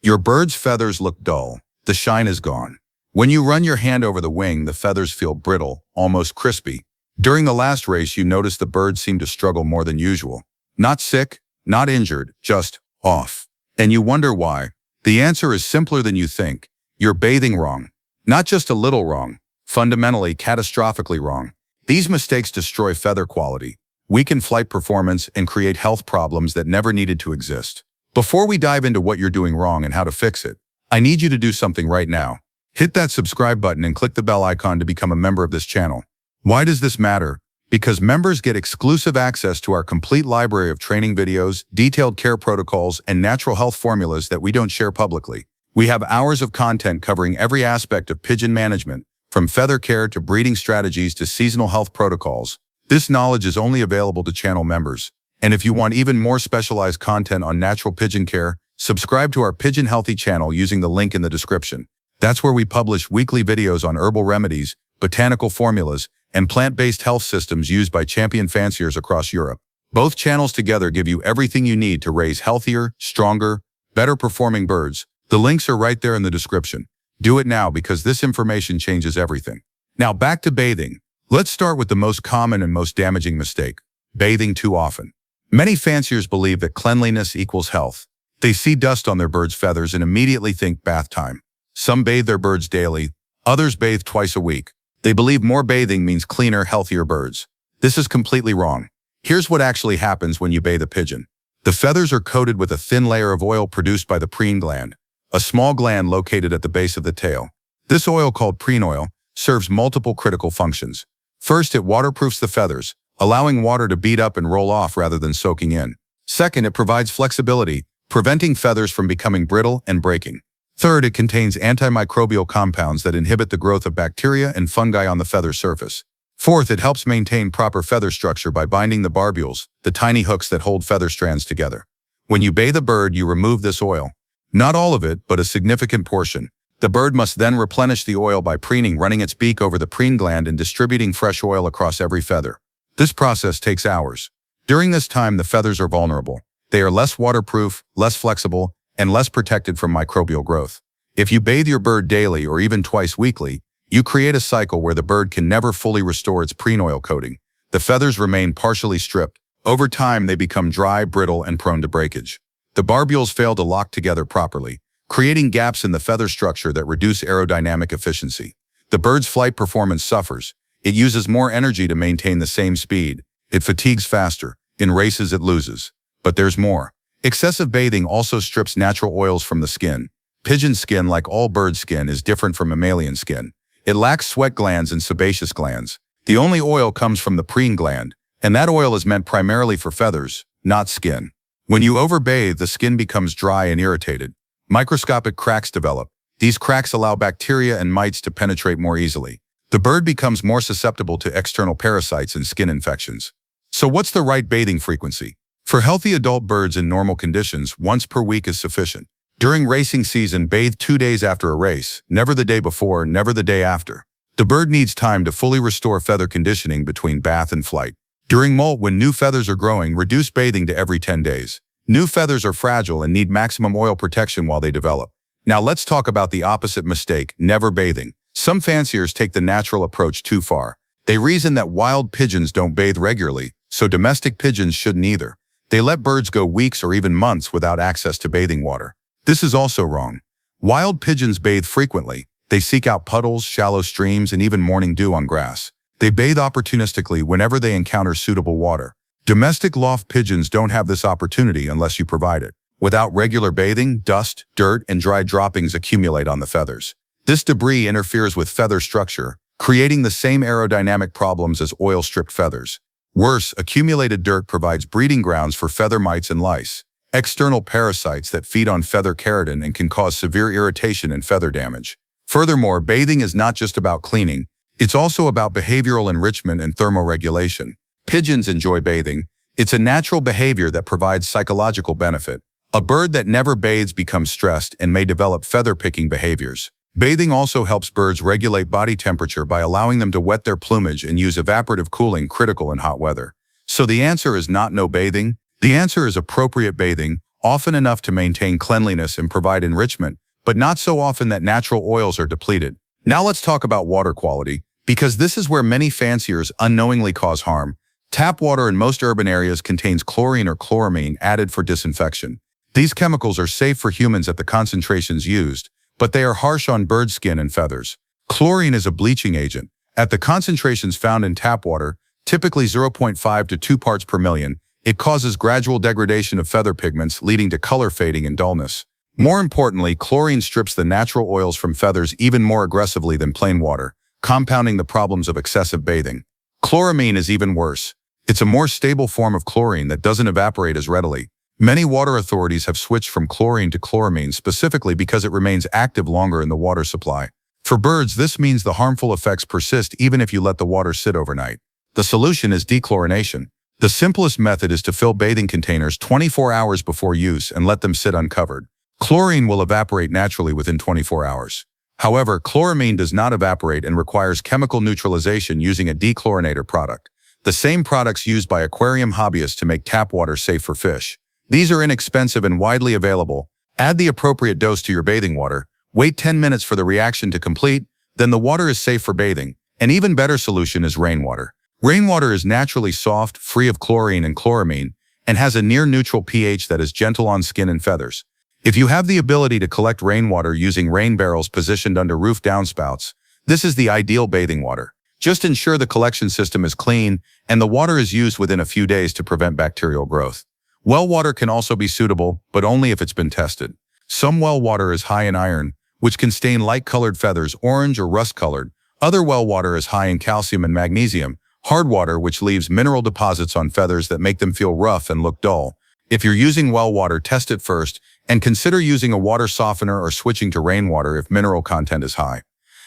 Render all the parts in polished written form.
Your bird's feathers look dull. The shine is gone. When you run your hand over the wing, the feathers feel brittle, almost crispy. During the last race, you notice the bird seemed to struggle more than usual. Not sick, not injured, just off. And you wonder why. The answer is simpler than you think. You're bathing wrong. Not just a little wrong, fundamentally, catastrophically wrong. These mistakes destroy feather quality, weaken flight performance, and create health problems that never needed to exist. Before we dive into what you're doing wrong and how to fix it, I need you to do something right now. Hit that subscribe button and click the bell icon to become a member of this channel. Why does this matter? Because members get exclusive access to our complete library of training videos, detailed care protocols, and natural health formulas that we don't share publicly. We have hours of content covering every aspect of pigeon management, from feather care to breeding strategies to seasonal health protocols. This knowledge is only available to channel members. And if you want even more specialized content on natural pigeon care, subscribe to our Pigeon Healthy channel using the link in the description. That's where we publish weekly videos on herbal remedies, botanical formulas, and plant-based health systems used by champion fanciers across Europe. Both channels together give you everything you need to raise healthier, stronger, better performing birds. The links are right there in the description. Do it now because this information changes everything. Now back to bathing. Let's start with the most common and most damaging mistake: bathing too often. Many fanciers believe that cleanliness equals health. They see dust on their birds' feathers and immediately think bath time. Some bathe their birds daily, others bathe twice a week. They believe more bathing means cleaner, healthier birds. This is completely wrong. Here's what actually happens when you bathe a pigeon. The feathers are coated with a thin layer of oil produced by the preen gland, a small gland located at the base of the tail. This oil, called preen oil, serves multiple critical functions. First, it waterproofs the feathers, allowing water to bead up and roll off rather than soaking in. Second, it provides flexibility, preventing feathers from becoming brittle and breaking. Third, it contains antimicrobial compounds that inhibit the growth of bacteria and fungi on the feather surface. Fourth, it helps maintain proper feather structure by binding the barbules, the tiny hooks that hold feather strands together. When you bathe a bird, you remove this oil. Not all of it, but a significant portion. The bird must then replenish the oil by preening, running its beak over the preen gland and distributing fresh oil across every feather. This process takes hours. During this time, the feathers are vulnerable. They are less waterproof, less flexible, and less protected from microbial growth. If you bathe your bird daily or even twice weekly, you create a cycle where the bird can never fully restore its preen oil coating. The feathers remain partially stripped. Over time, they become dry, brittle, and prone to breakage. The barbules fail to lock together properly, creating gaps in the feather structure that reduce aerodynamic efficiency. The bird's flight performance suffers. It uses more energy to maintain the same speed. It fatigues faster. In races, it loses. But there's more. Excessive bathing also strips natural oils from the skin. Pigeon skin, like all bird skin, is different from mammalian skin. It lacks sweat glands and sebaceous glands. The only oil comes from the preen gland, and that oil is meant primarily for feathers, not skin. When you overbathe, the skin becomes dry and irritated. Microscopic cracks develop. These cracks allow bacteria and mites to penetrate more easily. The bird becomes more susceptible to external parasites and skin infections. So what's the right bathing frequency? For healthy adult birds in normal conditions, once per week is sufficient. During racing season, bathe 2 days after a race, never the day before, never the day after. The bird needs time to fully restore feather conditioning between bath and flight. During molt, when new feathers are growing, reduce bathing to every 10 days. New feathers are fragile and need maximum oil protection while they develop. Now let's talk about the opposite mistake: never bathing. Some fanciers take the natural approach too far. They reason that wild pigeons don't bathe regularly, so domestic pigeons shouldn't either. They let birds go weeks or even months without access to bathing water. This is also wrong. Wild pigeons bathe frequently. They seek out puddles, shallow streams, and even morning dew on grass. They bathe opportunistically whenever they encounter suitable water. Domestic loft pigeons don't have this opportunity unless you provide it. Without regular bathing, dust, dirt, and dry droppings accumulate on the feathers. This debris interferes with feather structure, creating the same aerodynamic problems as oil-stripped feathers. Worse, accumulated dirt provides breeding grounds for feather mites and lice, external parasites that feed on feather keratin and can cause severe irritation and feather damage. Furthermore, bathing is not just about cleaning. It's also about behavioral enrichment and thermoregulation. Pigeons enjoy bathing. It's a natural behavior that provides psychological benefit. A bird that never bathes becomes stressed and may develop feather-picking behaviors. Bathing also helps birds regulate body temperature by allowing them to wet their plumage and use evaporative cooling, critical in hot weather. So the answer is not no bathing. The answer is appropriate bathing, often enough to maintain cleanliness and provide enrichment, but not so often that natural oils are depleted. Now let's talk about water quality, because this is where many fanciers unknowingly cause harm. Tap water in most urban areas contains chlorine or chloramine added for disinfection. These chemicals are safe for humans at the concentrations used, but they are harsh on bird skin and feathers. Chlorine is a bleaching agent. At the concentrations found in tap water, typically 0.5 to 2 parts per million, it causes gradual degradation of feather pigments, leading to color fading and dullness. More importantly, chlorine strips the natural oils from feathers even more aggressively than plain water, compounding the problems of excessive bathing. Chloramine is even worse. It's a more stable form of chlorine that doesn't evaporate as readily. Many water authorities have switched from chlorine to chloramine specifically because it remains active longer in the water supply. For birds, this means the harmful effects persist even if you let the water sit overnight. The solution is dechlorination. The simplest method is to fill bathing containers 24 hours before use and let them sit uncovered. Chlorine will evaporate naturally within 24 hours. However, chloramine does not evaporate and requires chemical neutralization using a dechlorinator product, the same products used by aquarium hobbyists to make tap water safe for fish. These are inexpensive and widely available. Add the appropriate dose to your bathing water, wait 10 minutes for the reaction to complete, then the water is safe for bathing. An even better solution is rainwater. Rainwater is naturally soft, free of chlorine and chloramine, and has a near-neutral pH that is gentle on skin and feathers. If you have the ability to collect rainwater using rain barrels positioned under roof downspouts, this is the ideal bathing water. Just ensure the collection system is clean and the water is used within a few days to prevent bacterial growth. Well water can also be suitable, but only if it's been tested. Some well water is high in iron, which can stain light-colored feathers orange or rust-colored. Other well water is high in calcium and magnesium, hard water which leaves mineral deposits on feathers that make them feel rough and look dull. If you're using well water, test it first, and consider using a water softener or switching to rainwater if mineral content is high.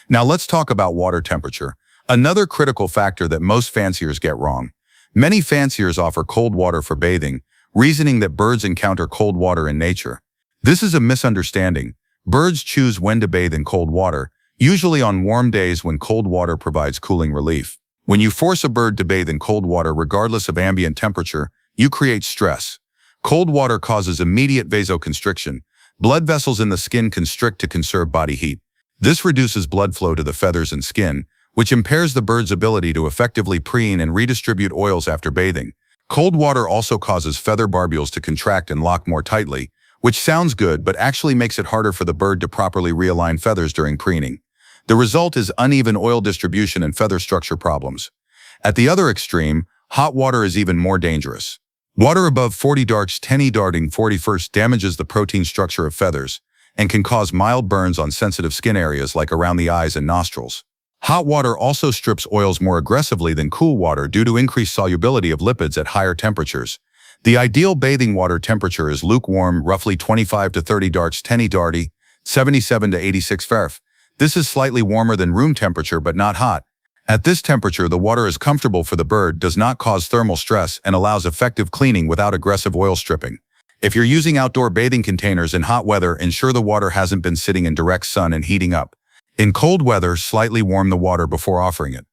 Now let's talk about water temperature, another critical factor that most fanciers get wrong. Many fanciers offer cold water for bathing, reasoning that birds encounter cold water in nature. This is a misunderstanding. Birds choose when to bathe in cold water, usually on warm days when cold water provides cooling relief. When you force a bird to bathe in cold water regardless of ambient temperature, you create stress. Cold water causes immediate vasoconstriction. Blood vessels in the skin constrict to conserve body heat. This reduces blood flow to the feathers and skin, which impairs the bird's ability to effectively preen and redistribute oils after bathing. Cold water also causes feather barbules to contract and lock more tightly, which sounds good but actually makes it harder for the bird to properly realign feathers during preening. The result is uneven oil distribution and feather structure problems. At the other extreme, hot water is even more dangerous. Water above 40 darks 10 darting 41st damages the protein structure of feathers and can cause mild burns on sensitive skin areas like around the eyes and nostrils. Hot water also strips oils more aggressively than cool water due to increased solubility of lipids at higher temperatures. The ideal bathing water temperature is lukewarm, roughly 25 to 30 darks 10 darty, 77 to 86 Fahrenheit. This is slightly warmer than room temperature but not hot. At this temperature, the water is comfortable for the bird, does not cause thermal stress, and allows effective cleaning without aggressive oil stripping. If you're using outdoor bathing containers in hot weather, ensure the water hasn't been sitting in direct sun and heating up. In cold weather, slightly warm the water before offering it.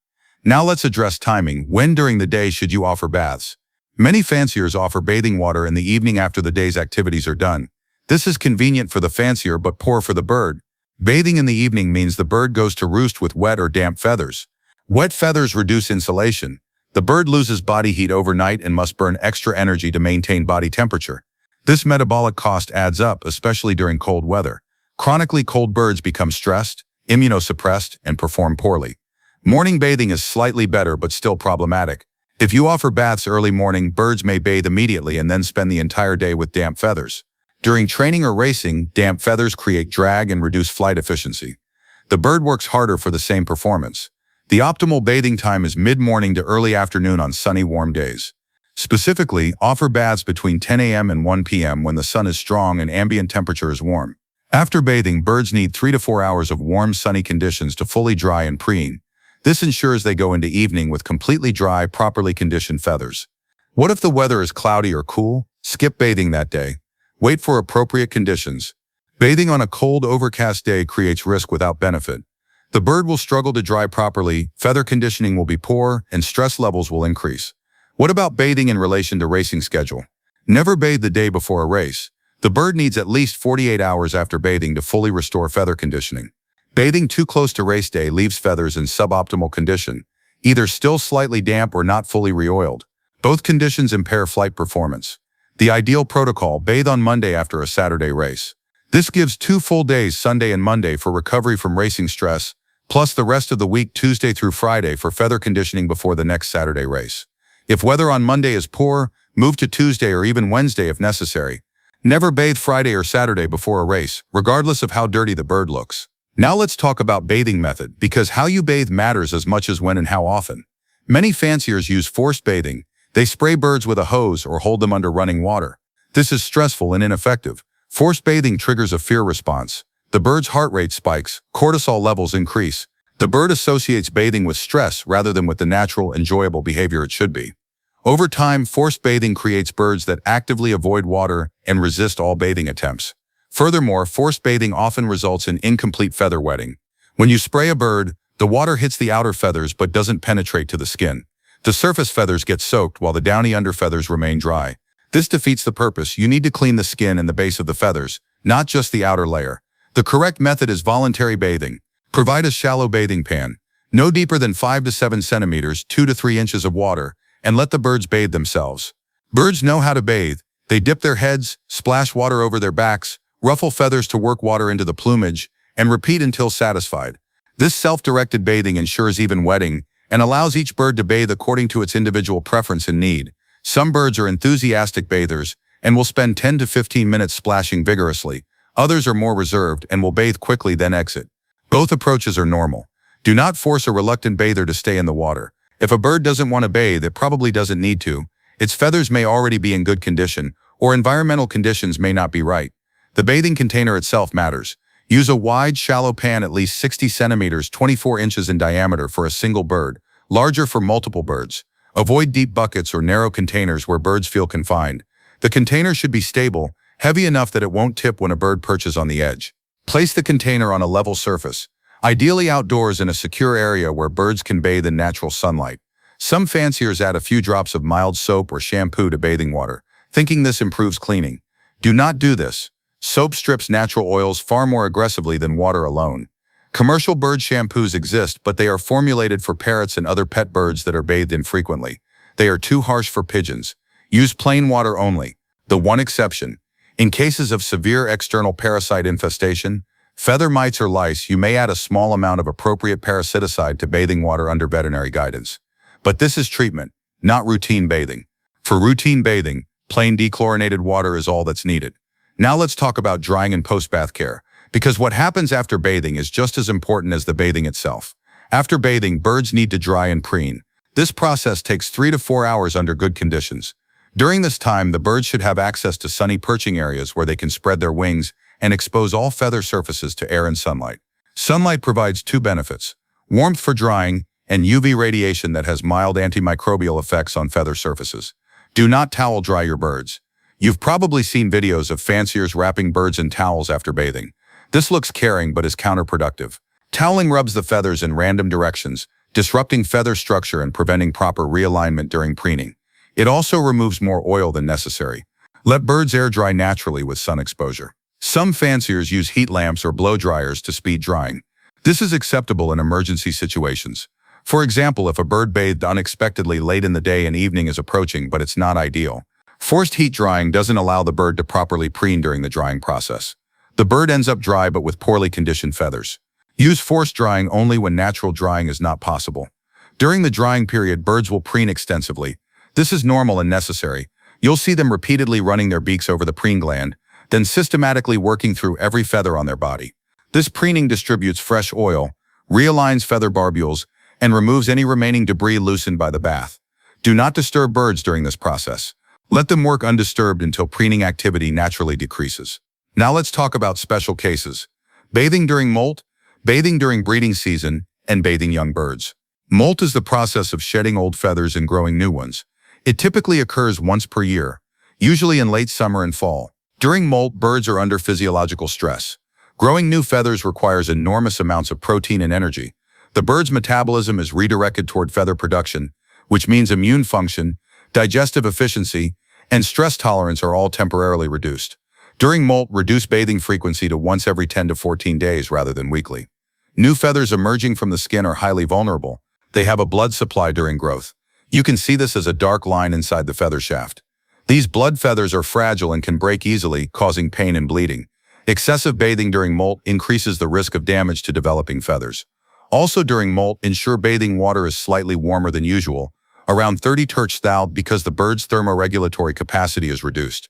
Now let's address timing. When during the day should you offer baths? Many fanciers offer bathing water in the evening after the day's activities are done. This is convenient for the fancier but poor for the bird. Bathing in the evening means the bird goes to roost with wet or damp feathers. Wet feathers reduce insulation. The bird loses body heat overnight and must burn extra energy to maintain body temperature. This metabolic cost adds up, especially during cold weather. Chronically cold birds become stressed, immunosuppressed, and perform poorly. Morning bathing is slightly better but still problematic. If you offer baths early morning, birds may bathe immediately and then spend the entire day with damp feathers. During training or racing, damp feathers create drag and reduce flight efficiency. The bird works harder for the same performance. The optimal bathing time is mid-morning to early afternoon on sunny, warm days. Specifically, offer baths between 10 a.m. and 1 p.m. when the sun is strong and ambient temperature is warm. After bathing, birds need 3 to 4 hours of warm, sunny conditions to fully dry and preen. This ensures they go into evening with completely dry, properly conditioned feathers. What if the weather is cloudy or cool? Skip bathing that day. Wait for appropriate conditions. Bathing on a cold, overcast day creates risk without benefit. The bird will struggle to dry properly, feather conditioning will be poor, and stress levels will increase. What about bathing in relation to racing schedule? Never bathe the day before a race. The bird needs at least 48 hours after bathing to fully restore feather conditioning. Bathing too close to race day leaves feathers in suboptimal condition, either still slightly damp or not fully reoiled. Both conditions impair flight performance. The ideal protocol: bathe on Monday after a Saturday race. This gives 2 full days, Sunday and Monday, for recovery from racing stress, plus the rest of the week, Tuesday through Friday, for feather conditioning before the next Saturday race. If weather on Monday is poor, move to Tuesday or even Wednesday if necessary. Never bathe Friday or Saturday before a race, regardless of how dirty the bird looks. Now let's talk about bathing method, because how you bathe matters as much as when and how often. Many fanciers use forced bathing. They spray birds with a hose or hold them under running water. This is stressful and ineffective. Forced bathing triggers a fear response. The bird's heart rate spikes, cortisol levels increase. The bird associates bathing with stress rather than with the natural, enjoyable behavior it should be. Over time, forced bathing creates birds that actively avoid water and resist all bathing attempts. Furthermore, forced bathing often results in incomplete feather wetting. When you spray a bird, the water hits the outer feathers but doesn't penetrate to the skin. The surface feathers get soaked while the downy underfeathers remain dry. This defeats the purpose. You need to clean the skin and the base of the feathers, not just the outer layer. The correct method is voluntary bathing. Provide a shallow bathing pan, no deeper than 5 to 7 centimeters, 2 to 3 inches of water, and let the birds bathe themselves. Birds know how to bathe. They dip their heads, splash water over their backs, ruffle feathers to work water into the plumage, and repeat until satisfied. This self-directed bathing ensures even wetting and allows each bird to bathe according to its individual preference and need. Some birds are enthusiastic bathers and will spend 10 to 15 minutes splashing vigorously. Others are more reserved and will bathe quickly then exit. Both approaches are normal. Do not force a reluctant bather to stay in the water. If a bird doesn't want to bathe, it probably doesn't need to. Its feathers may already be in good condition, or environmental conditions may not be right. The bathing container itself matters. Use a wide, shallow pan at least 60 centimeters, 24 inches in diameter for a single bird, larger for multiple birds. Avoid deep buckets or narrow containers where birds feel confined. The container should be stable, heavy enough that it won't tip when a bird perches on the edge. Place the container on a level surface, ideally outdoors in a secure area where birds can bathe in natural sunlight. Some fanciers add a few drops of mild soap or shampoo to bathing water, thinking this improves cleaning. Do not do this. Soap strips natural oils far more aggressively than water alone. Commercial bird shampoos exist, but they are formulated for parrots and other pet birds that are bathed infrequently. They are too harsh for pigeons. Use plain water only. The one exception: in cases of severe external parasite infestation, feather mites or lice, you may add a small amount of appropriate parasiticide to bathing water under veterinary guidance. But this is treatment, not routine bathing. For routine bathing, plain dechlorinated water is all that's needed. Now let's talk about drying and post-bath care, because what happens after bathing is just as important as the bathing itself. After bathing, birds need to dry and preen. This process takes 3 to 4 hours under good conditions. During this time, the birds should have access to sunny perching areas where they can spread their wings and expose all feather surfaces to air and sunlight. Sunlight provides 2 benefits: warmth for drying and UV radiation that has mild antimicrobial effects on feather surfaces. Do not towel dry your birds. You've probably seen videos of fanciers wrapping birds in towels after bathing. This looks caring but is counterproductive. Toweling rubs the feathers in random directions, disrupting feather structure and preventing proper realignment during preening. It also removes more oil than necessary. Let birds air dry naturally with sun exposure. Some fanciers use heat lamps or blow dryers to speed drying. This is acceptable in emergency situations. For example, if a bird bathed unexpectedly late in the day and evening is approaching, but it's not ideal. Forced heat drying doesn't allow the bird to properly preen during the drying process. The bird ends up dry but with poorly conditioned feathers. Use forced drying only when natural drying is not possible. During the drying period, birds will preen extensively. This is normal and necessary. You'll see them repeatedly running their beaks over the preen gland, then systematically working through every feather on their body. This preening distributes fresh oil, realigns feather barbules, and removes any remaining debris loosened by the bath. Do not disturb birds during this process. Let them work undisturbed until preening activity naturally decreases. Now let's talk about special cases: bathing during molt, bathing during breeding season, and bathing young birds. Molt is the process of shedding old feathers and growing new ones. It typically occurs once per year, usually in late summer and fall. During molt, birds are under physiological stress. Growing new feathers requires enormous amounts of protein and energy. The bird's metabolism is redirected toward feather production, which means immune function, digestive efficiency, and stress tolerance are all temporarily reduced. During molt, reduce bathing frequency to once every 10 to 14 days rather than weekly. New feathers emerging from the skin are highly vulnerable. They have a blood supply during growth. You can see this as a dark line inside the feather shaft. These blood feathers are fragile and can break easily, causing pain and bleeding. Excessive bathing during molt increases the risk of damage to developing feathers. Also during molt, ensure bathing water is slightly warmer than usual, around 30 Terch because the bird's thermoregulatory capacity is reduced.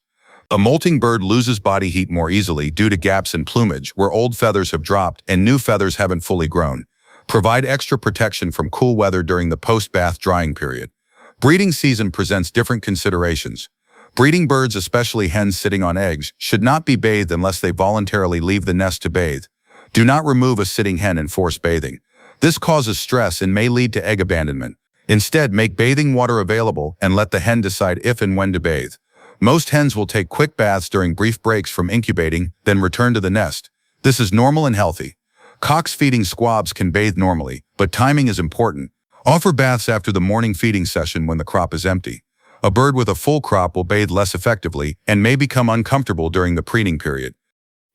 A molting bird loses body heat more easily due to gaps in plumage where old feathers have dropped and new feathers haven't fully grown. Provide extra protection from cool weather during the post-bath drying period. Breeding season presents different considerations. Breeding birds, especially hens sitting on eggs, should not be bathed unless they voluntarily leave the nest to bathe. Do not remove a sitting hen and force bathing. This causes stress and may lead to egg abandonment. Instead, make bathing water available and let the hen decide if and when to bathe. Most hens will take quick baths during brief breaks from incubating, then return to the nest. This is normal and healthy. Cocks feeding squabs can bathe normally, but timing is important. Offer baths after the morning feeding session when the crop is empty. A bird with a full crop will bathe less effectively and may become uncomfortable during the preening period.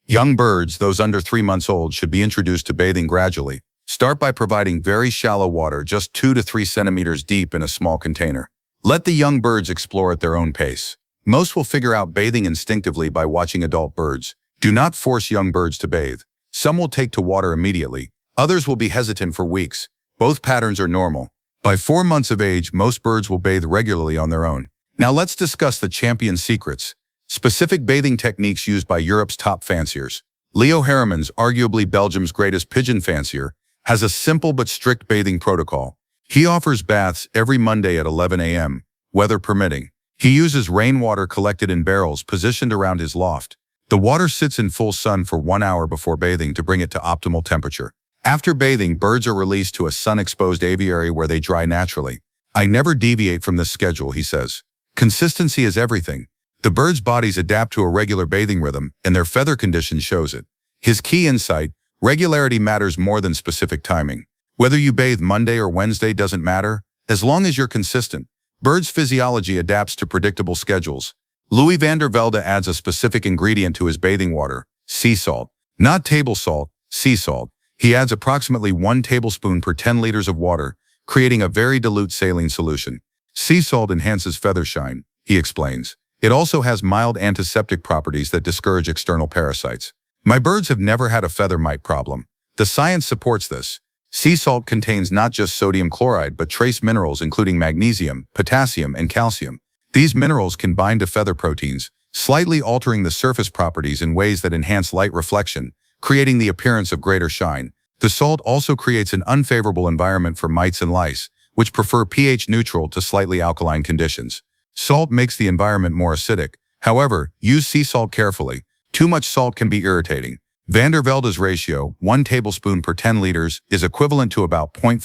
Young birds, those under 3 months old, should be introduced to bathing gradually. Start by providing very shallow water, just 2 to 3 centimeters deep in a small container. Let the young birds explore at their own pace. Most will figure out bathing instinctively by watching adult birds. Do not force young birds to bathe. Some will take to water immediately. Others will be hesitant for weeks. Both patterns are normal. By 4 months of age, most birds will bathe regularly on their own. Now let's discuss the champion secrets. Specific bathing techniques used by Europe's top fanciers. Leo Heremans, arguably Belgium's greatest pigeon fancier, has a simple but strict bathing protocol. He offers baths every Monday at 11 a.m., weather permitting. He uses rainwater collected in barrels positioned around his loft. The water sits in full sun for 1 hour before bathing to bring it to optimal temperature. After bathing, birds are released to a sun-exposed aviary where they dry naturally. I never deviate from this schedule, he says. Consistency is everything. The birds' bodies adapt to a regular bathing rhythm, and their feather condition shows it. His key insight: regularity matters more than specific timing. Whether you bathe Monday or Wednesday doesn't matter, as long as you're consistent. Birds' physiology adapts to predictable schedules. Louis van der Velde adds a specific ingredient to his bathing water: sea salt. Not table salt, sea salt. He adds approximately 1 tablespoon per 10 liters of water, creating a very dilute saline solution. Sea salt enhances feather shine, he explains. It also has mild antiseptic properties that discourage external parasites. My birds have never had a feather mite problem. The science supports this. Sea salt contains not just sodium chloride but trace minerals including magnesium, potassium, and calcium. These minerals can bind to feather proteins, slightly altering the surface properties in ways that enhance light reflection, creating the appearance of greater shine. The salt also creates an unfavorable environment for mites and lice, which prefer pH neutral to slightly alkaline conditions. Salt makes the environment more acidic. However, use sea salt carefully. Too much salt can be irritating. Van der Velde's ratio, 1 tablespoon per 10 liters, is equivalent to about 0.5%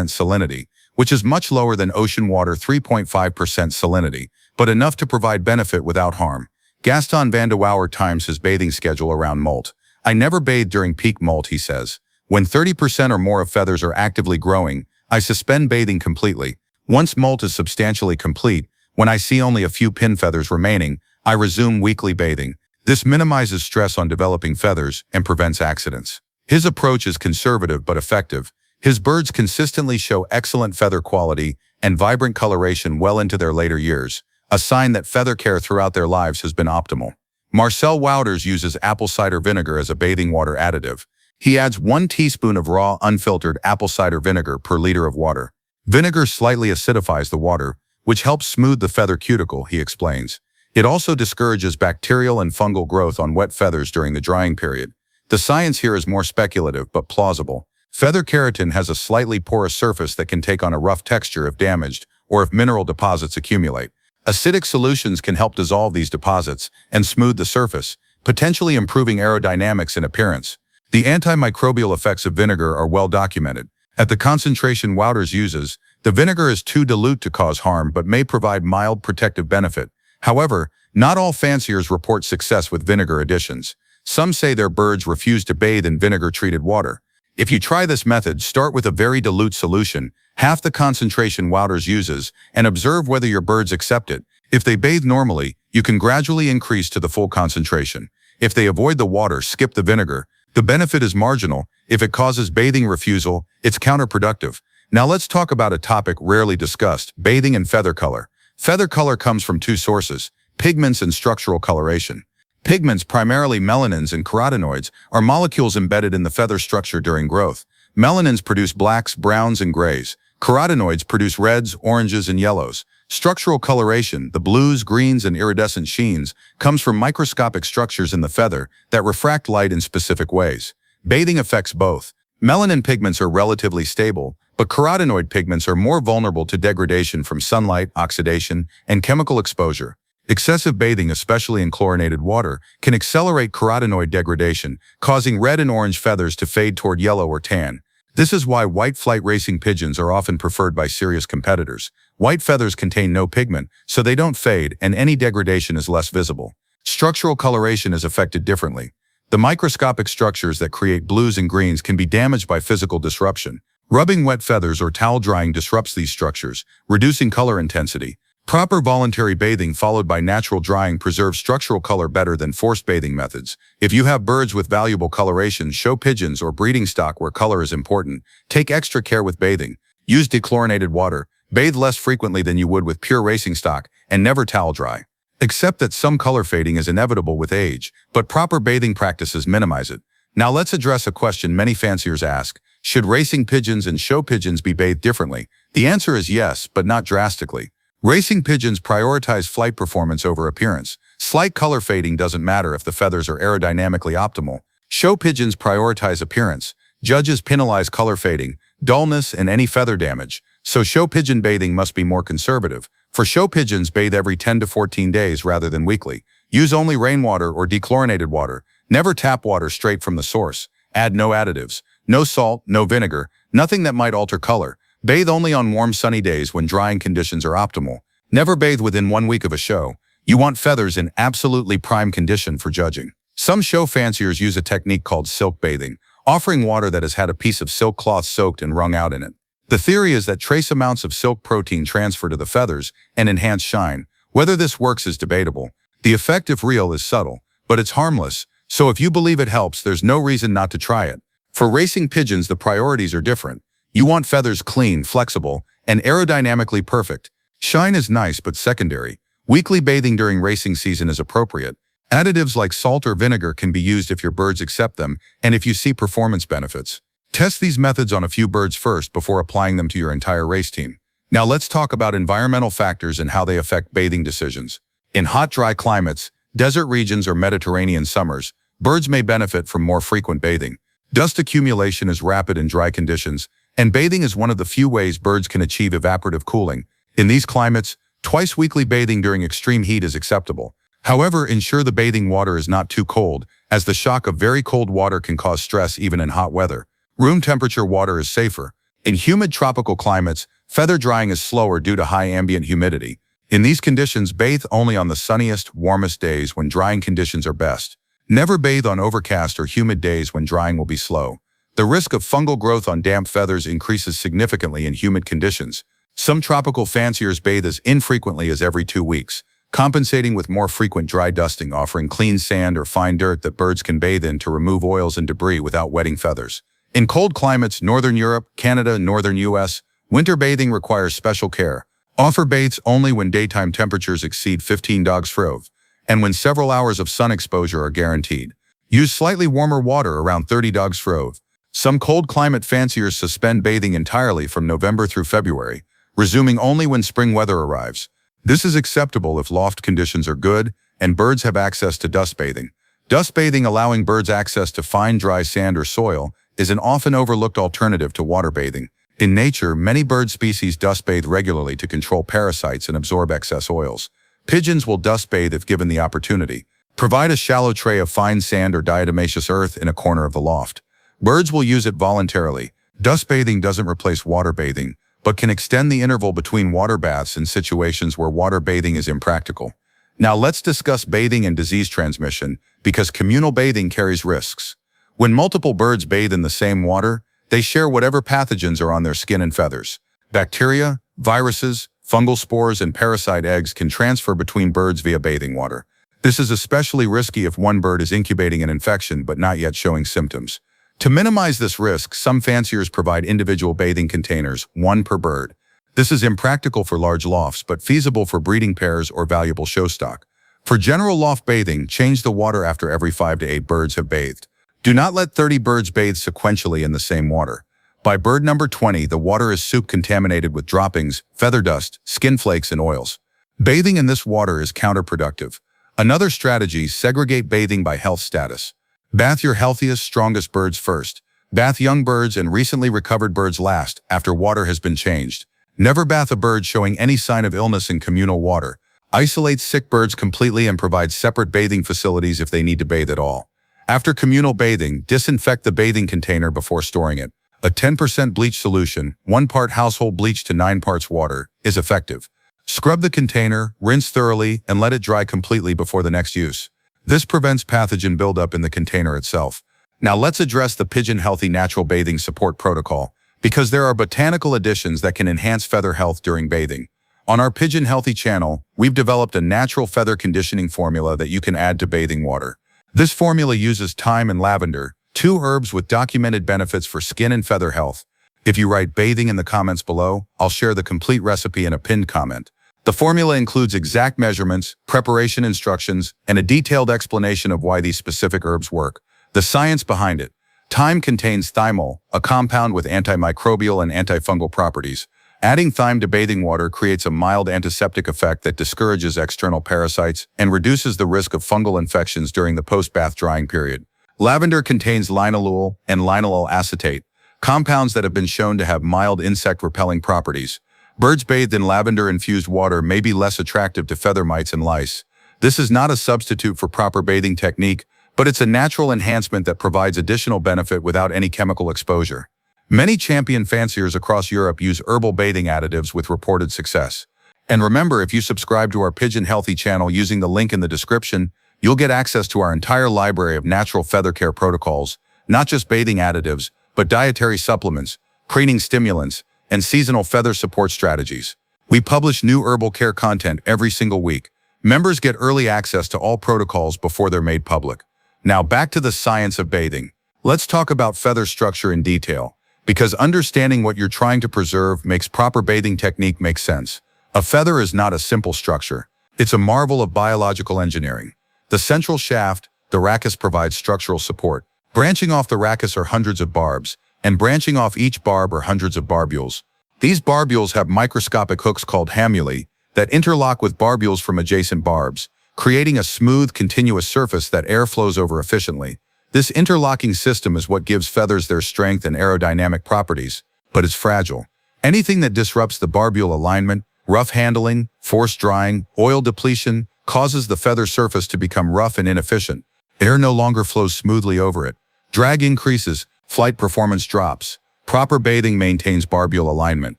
salinity, which is much lower than ocean water 3.5% salinity, but enough to provide benefit without harm. Gaston van de Wouwer times his bathing schedule around molt. I never bathe during peak molt, he says. When 30% or more of feathers are actively growing, I suspend bathing completely. Once molt is substantially complete, when I see only a few pin feathers remaining, I resume weekly bathing. This minimizes stress on developing feathers and prevents accidents. His approach is conservative but effective. His birds consistently show excellent feather quality and vibrant coloration well into their later years, a sign that feather care throughout their lives has been optimal. Marcel Wouters uses apple cider vinegar as a bathing water additive. He adds 1 teaspoon of raw, unfiltered apple cider vinegar per liter of water. Vinegar slightly acidifies the water, which helps smooth the feather cuticle, he explains. It also discourages bacterial and fungal growth on wet feathers during the drying period. The science here is more speculative but plausible. Feather keratin has a slightly porous surface that can take on a rough texture if damaged or if mineral deposits accumulate. Acidic solutions can help dissolve these deposits and smooth the surface, potentially improving aerodynamics and appearance. The antimicrobial effects of vinegar are well documented. At the concentration Wouters uses, the vinegar is too dilute to cause harm but may provide mild protective benefit. However, not all fanciers report success with vinegar additions. Some say their birds refuse to bathe in vinegar-treated water. If you try this method, start with a very dilute solution, half the concentration Wouters uses, and observe whether your birds accept it. If they bathe normally, you can gradually increase to the full concentration. If they avoid the water, skip the vinegar, the benefit is marginal. If it causes bathing refusal, it's counterproductive. Now let's talk about a topic rarely discussed, bathing and feather color. Feather color comes from two sources, pigments and structural coloration. Pigments, primarily melanins and carotenoids, are molecules embedded in the feather structure during growth. Melanins produce blacks, browns, and grays. Carotenoids produce reds, oranges, and yellows. Structural coloration, the blues, greens, and iridescent sheens, comes from microscopic structures in the feather that refract light in specific ways. Bathing affects both. Melanin pigments are relatively stable, but carotenoid pigments are more vulnerable to degradation from sunlight, oxidation, and chemical exposure. Excessive bathing, especially in chlorinated water, can accelerate carotenoid degradation, causing red and orange feathers to fade toward yellow or tan. This is why white flight racing pigeons are often preferred by serious competitors. White feathers contain no pigment, so they don't fade, and any degradation is less visible. Structural coloration is affected differently. The microscopic structures that create blues and greens can be damaged by physical disruption. Rubbing wet feathers or towel drying disrupts these structures, reducing color intensity. Proper voluntary bathing followed by natural drying preserves structural color better than forced bathing methods. If you have birds with valuable coloration, show pigeons, or breeding stock where color is important, take extra care with bathing. Use dechlorinated water, bathe less frequently than you would with pure racing stock, and never towel dry. Accept that some color fading is inevitable with age, but proper bathing practices minimize it. Now let's address a question many fanciers ask. Should racing pigeons and show pigeons be bathed differently? The answer is yes, but not drastically. Racing pigeons prioritize flight performance over appearance. Slight color fading doesn't matter if the feathers are aerodynamically optimal. Show pigeons prioritize appearance. Judges penalize color fading, dullness, and any feather damage. So show pigeon bathing must be more conservative. For show pigeons, bathe every 10 to 14 days rather than weekly. Use only rainwater or dechlorinated water. Never tap water straight from the source. Add no additives. No salt, no vinegar, nothing that might alter color. Bathe only on warm sunny days when drying conditions are optimal. Never bathe within 1 week of a show. You want feathers in absolutely prime condition for judging. Some show fanciers use a technique called silk bathing, offering water that has had a piece of silk cloth soaked and wrung out in it. The theory is that trace amounts of silk protein transfer to the feathers and enhance shine. Whether this works is debatable. The effect, if real, is subtle, but it's harmless, so if you believe it helps, there's no reason not to try it. For racing pigeons, the priorities are different. You want feathers clean, flexible, and aerodynamically perfect. Shine is nice but secondary. Weekly bathing during racing season is appropriate. Additives like salt or vinegar can be used if your birds accept them and if you see performance benefits. Test these methods on a few birds first before applying them to your entire race team. Now let's talk about environmental factors and how they affect bathing decisions. In hot, dry climates, desert regions, or Mediterranean summers, birds may benefit from more frequent bathing. Dust accumulation is rapid in dry conditions, and bathing is one of the few ways birds can achieve evaporative cooling. In these climates, twice weekly bathing during extreme heat is acceptable. However, ensure the bathing water is not too cold, as the shock of very cold water can cause stress even in hot weather. Room temperature water is safer. In humid tropical climates, feather drying is slower due to high ambient humidity. In these conditions, bathe only on the sunniest, warmest days when drying conditions are best. Never bathe on overcast or humid days when drying will be slow. The risk of fungal growth on damp feathers increases significantly in humid conditions. Some tropical fanciers bathe as infrequently as every 2 weeks, compensating with more frequent dry dusting, offering clean sand or fine dirt that birds can bathe in to remove oils and debris without wetting feathers. In cold climates, Northern Europe, Canada, Northern US, winter bathing requires special care. Offer baths only when daytime temperatures exceed 15 degrees Celsius, and when several hours of sun exposure are guaranteed. Use slightly warmer water around 30 degrees Celsius. Some cold climate fanciers suspend bathing entirely from November through February, resuming only when spring weather arrives. This is acceptable if loft conditions are good and birds have access to dust bathing. Dust bathing, allowing birds access to fine dry sand or soil, is an often overlooked alternative to water bathing. In nature, many bird species dust bathe regularly to control parasites and absorb excess oils. Pigeons will dust bathe if given the opportunity. Provide a shallow tray of fine sand or diatomaceous earth in a corner of the loft. Birds will use it voluntarily. Dust bathing doesn't replace water bathing, but can extend the interval between water baths in situations where water bathing is impractical. Now let's discuss bathing and disease transmission, because communal bathing carries risks. When multiple birds bathe in the same water, they share whatever pathogens are on their skin and feathers. Bacteria, viruses, fungal spores, and parasite eggs can transfer between birds via bathing water. This is especially risky if one bird is incubating an infection but not yet showing symptoms. To minimize this risk, some fanciers provide individual bathing containers, one per bird. This is impractical for large lofts, but feasible for breeding pairs or valuable show stock. For general loft bathing, change the water after every 5 to 8 birds have bathed. Do not let 30 birds bathe sequentially in the same water. By bird number 20, the water is soup contaminated with droppings, feather dust, skin flakes, and oils. Bathing in this water is counterproductive. Another strategy, segregate bathing by health status. Bath your healthiest, strongest birds first. Bath young birds and recently recovered birds last, after water has been changed. Never bath a bird showing any sign of illness in communal water. Isolate sick birds completely and provide separate bathing facilities if they need to bathe at all. After communal bathing, disinfect the bathing container before storing it. A 10% bleach solution, 1 part household bleach to 9 parts water, is effective. Scrub the container, rinse thoroughly, and let it dry completely before the next use. This prevents pathogen buildup in the container itself. Now let's address the Pigeon Healthy Natural Bathing Support Protocol, because there are botanical additions that can enhance feather health during bathing. On our Pigeon Healthy channel, we've developed a natural feather conditioning formula that you can add to bathing water. This formula uses thyme and lavender, 2 herbs with documented benefits for skin and feather health. If you write bathing in the comments below, I'll share the complete recipe in a pinned comment. The formula includes exact measurements, preparation instructions, and a detailed explanation of why these specific herbs work. The science behind it. Thyme contains thymol, a compound with antimicrobial and antifungal properties. Adding thyme to bathing water creates a mild antiseptic effect that discourages external parasites and reduces the risk of fungal infections during the post-bath drying period. Lavender contains linalool and linalool acetate, compounds that have been shown to have mild insect-repelling properties. Birds bathed in lavender-infused water may be less attractive to feather mites and lice. This is not a substitute for proper bathing technique, but it's a natural enhancement that provides additional benefit without any chemical exposure. Many champion fanciers across Europe use herbal bathing additives with reported success. And remember, if you subscribe to our Pigeon Healthy channel using the link in the description, you'll get access to our entire library of natural feather care protocols, not just bathing additives, but dietary supplements, preening stimulants, and seasonal feather support strategies. We publish new herbal care content every single week. Members get early access to all protocols before they're made public. Now back to the science of bathing. Let's talk about feather structure in detail, because understanding what you're trying to preserve makes proper bathing technique make sense. A feather is not a simple structure. It's a marvel of biological engineering. The central shaft, the rachis, provides structural support. Branching off the rachis are hundreds of barbs, and branching off each barb are hundreds of barbules. These barbules have microscopic hooks called hamuli that interlock with barbules from adjacent barbs, creating a smooth, continuous surface that air flows over efficiently. This interlocking system is what gives feathers their strength and aerodynamic properties, but it's fragile. Anything that disrupts the barbule alignment, rough handling, forced drying, oil depletion, causes the feather surface to become rough and inefficient. Air no longer flows smoothly over it. Drag increases, flight performance drops. Proper bathing maintains barbule alignment.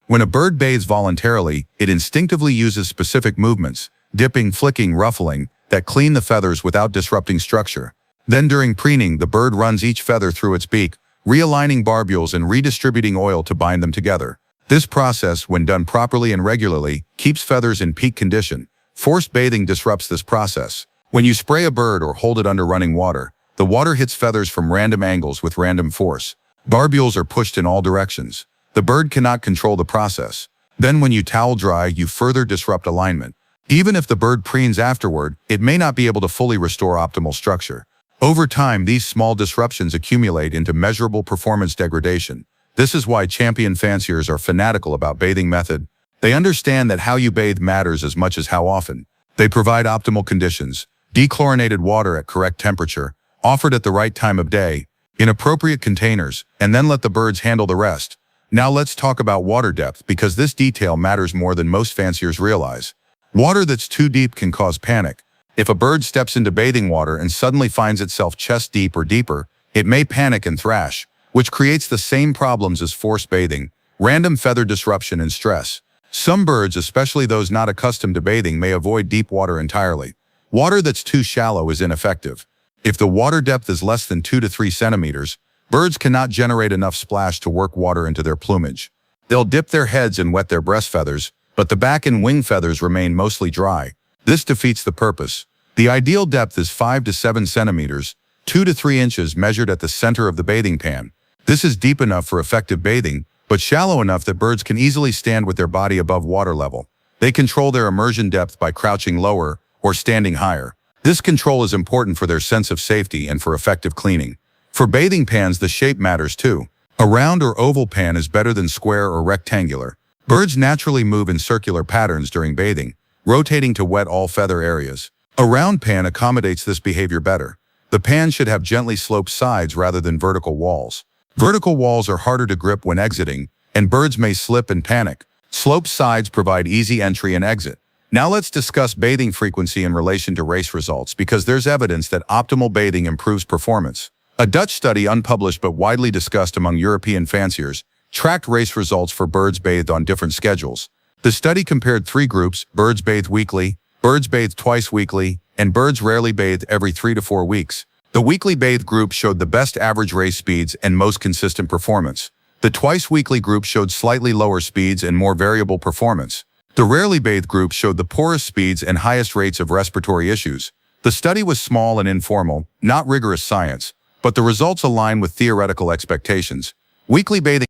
When a bird bathes voluntarily, it instinctively uses specific movements, dipping, flicking, ruffling, that clean the feathers without disrupting structure. Then during preening, the bird runs each feather through its beak, realigning barbules and redistributing oil to bind them together. This process, when done properly and regularly, keeps feathers in peak condition. Forced bathing disrupts this process. When you spray a bird or hold it under running water, the water hits feathers from random angles with random force. Barbules are pushed in all directions. The bird cannot control the process. Then when you towel dry, you further disrupt alignment. Even if the bird preens afterward, it may not be able to fully restore optimal structure. Over time, these small disruptions accumulate into measurable performance degradation. This is why champion fanciers are fanatical about bathing method. They understand that how you bathe matters as much as how often. They provide optimal conditions, dechlorinated water at correct temperature, offered at the right time of day, in appropriate containers, and then let the birds handle the rest. Now let's talk about water depth, because this detail matters more than most fanciers realize. Water that's too deep can cause panic. If a bird steps into bathing water and suddenly finds itself chest deep or deeper, it may panic and thrash, which creates the same problems as forced bathing, random feather disruption and stress. Some birds, especially those not accustomed to bathing, may avoid deep water entirely. Water that's too shallow is ineffective. If the water depth is less than 2 to 3 centimeters, birds cannot generate enough splash to work water into their plumage. They'll dip their heads and wet their breast feathers, but the back and wing feathers remain mostly dry. This defeats the purpose. The ideal depth is 5 to 7 centimeters, 2 to 3 inches measured at the center of the bathing pan. This is deep enough for effective bathing, but shallow enough that birds can easily stand with their body above water level. They control their immersion depth by crouching lower or standing higher. This control is important for their sense of safety and for effective cleaning. For bathing pans, the shape matters too. A round or oval pan is better than square or rectangular. Birds naturally move in circular patterns during bathing, rotating to wet all feather areas. A round pan accommodates this behavior better. The pan should have gently sloped sides rather than vertical walls. Vertical walls are harder to grip when exiting, and birds may slip and panic. Sloped sides provide easy entry and exit. Now let's discuss bathing frequency in relation to race results, because there's evidence that optimal bathing improves performance. A Dutch study, unpublished but widely discussed among European fanciers, tracked race results for birds bathed on different schedules. The study compared 3 groups: birds bathed weekly, birds bathed twice weekly, and birds rarely bathed every 3 to 4 weeks. The weekly bathed group showed the best average race speeds and most consistent performance. The twice-weekly group showed slightly lower speeds and more variable performance. The rarely bathed group showed the poorest speeds and highest rates of respiratory issues. The study was small and informal, not rigorous science, but the results align with theoretical expectations. Weekly bathing